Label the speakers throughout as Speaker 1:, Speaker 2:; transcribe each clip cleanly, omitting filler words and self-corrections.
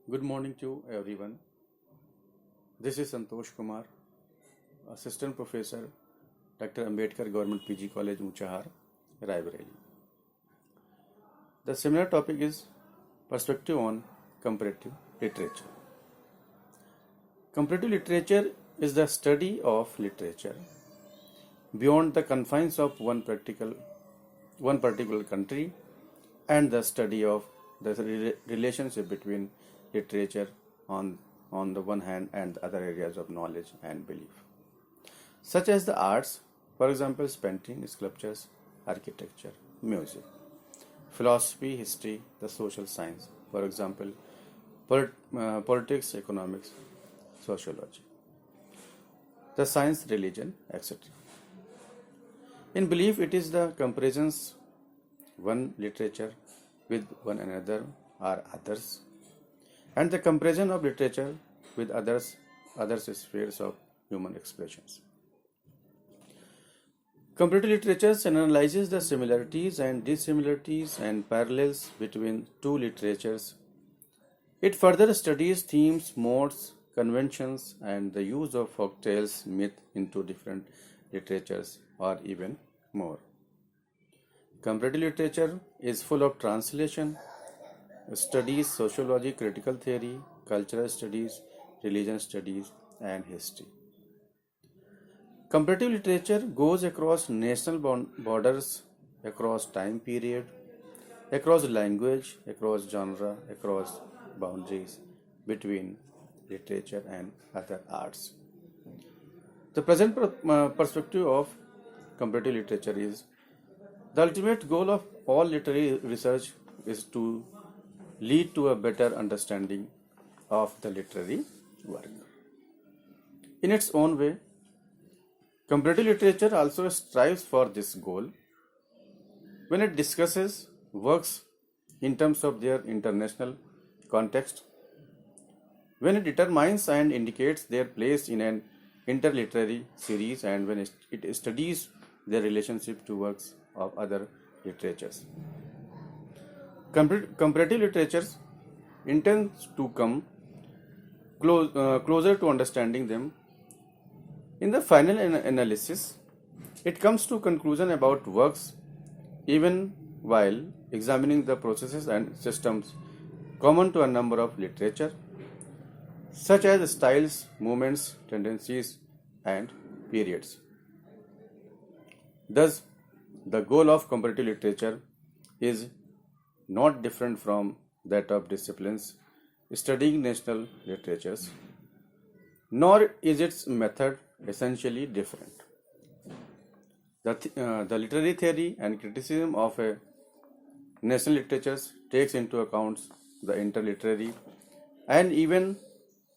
Speaker 1: Good morning to everyone. This is Santosh Kumar, Assistant Professor, Dr. Ambedkar Government PG College, Uchahar, Raebareli. The seminar topic is Perspective on Comparative Literature. Comparative literature is the study of literature beyond the confines of one particular country and the study of the relationship between literature on the one hand and the other areas of knowledge and belief, such as the arts, for example, painting, sculptures, architecture, music, philosophy, history, the social science, for example, politics, economics, sociology, the science, religion, etc. In belief, it is the comparisons one literature with one another or others, and the comparison of literature with other spheres of human expressions. Comparative literature analyzes the similarities and dissimilarities and parallels between two literatures. It further studies themes, modes, conventions, and the use of folk tales, myth into different literatures, or even more. Comparative literature is full of translation, studies sociology, critical theory, cultural studies, religion studies, and history. Comparative literature goes across national borders, across time period, across language, across genre, across boundaries between literature and other arts. The present perspective of comparative literature is the ultimate goal of all literary research is to lead to a better understanding of the literary work. In its own way, comparative literature also strives for this goal when it discusses works in terms of their international context, when it determines and indicates their place in an interliterary series, and when it studies their relationship to works of other literatures. Comparative literature intends to come closer to understanding them. In the final analysis, it comes to conclusion about works even while examining the processes and systems common to a number of literature, such as styles, movements, tendencies, and periods. Thus, the goal of comparative literature is not different from that of disciplines studying national literatures, nor is its method essentially different. The literary theory and criticism of a national literatures takes into account the interliterary and even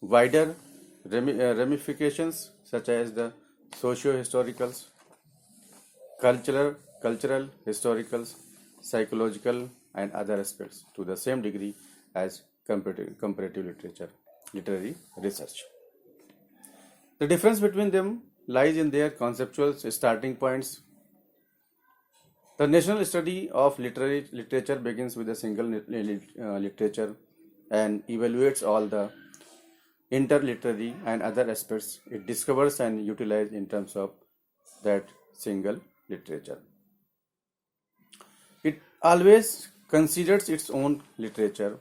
Speaker 1: wider ramifications such as the socio-historicals, cultural, historicals, psychological, and other aspects to the same degree as comparative literary research. The difference between them lies in their conceptual starting points. The national study of literature begins with a single literature and evaluates all the interliterary and other aspects it discovers and utilizes in terms of that single literature. It always considers its own literature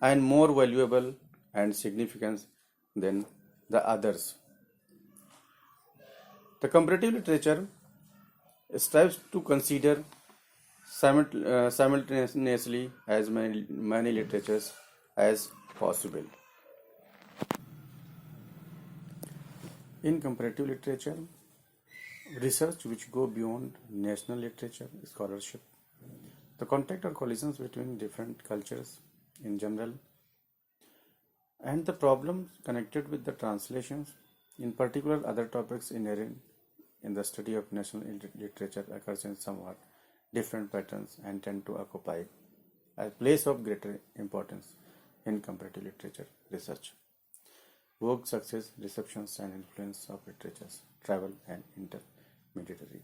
Speaker 1: and more valuable and significant than the others. The comparative literature strives to consider simultaneously as many literatures as possible. In comparative literature, research which go beyond national literature scholarship, the contact or collisions between different cultures in general, and the problems connected with the translations, in particular other topics inherent in the study of national literature occurs in somewhat different patterns and tend to occupy a place of greater importance in comparative literature research. Work, success, receptions, and influence of literatures, travel, and intermediary.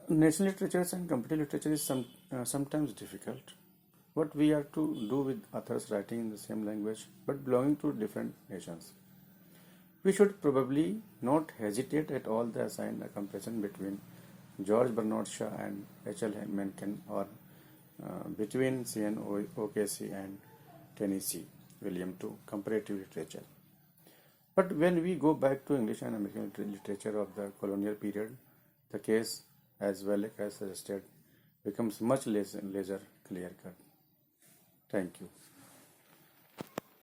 Speaker 1: National literature and comparative literature is sometimes difficult what we are to do with authors writing in the same language but belonging to different nations. We should probably not hesitate at all to assign a comparison between George Bernard Shaw and H.L. Mencken, or between C.N. O'Casey and Tennessee William to comparative literature. But when we go back to English and American literature of the colonial period, the case, as well as suggested, becomes much less clear cut. Thank you.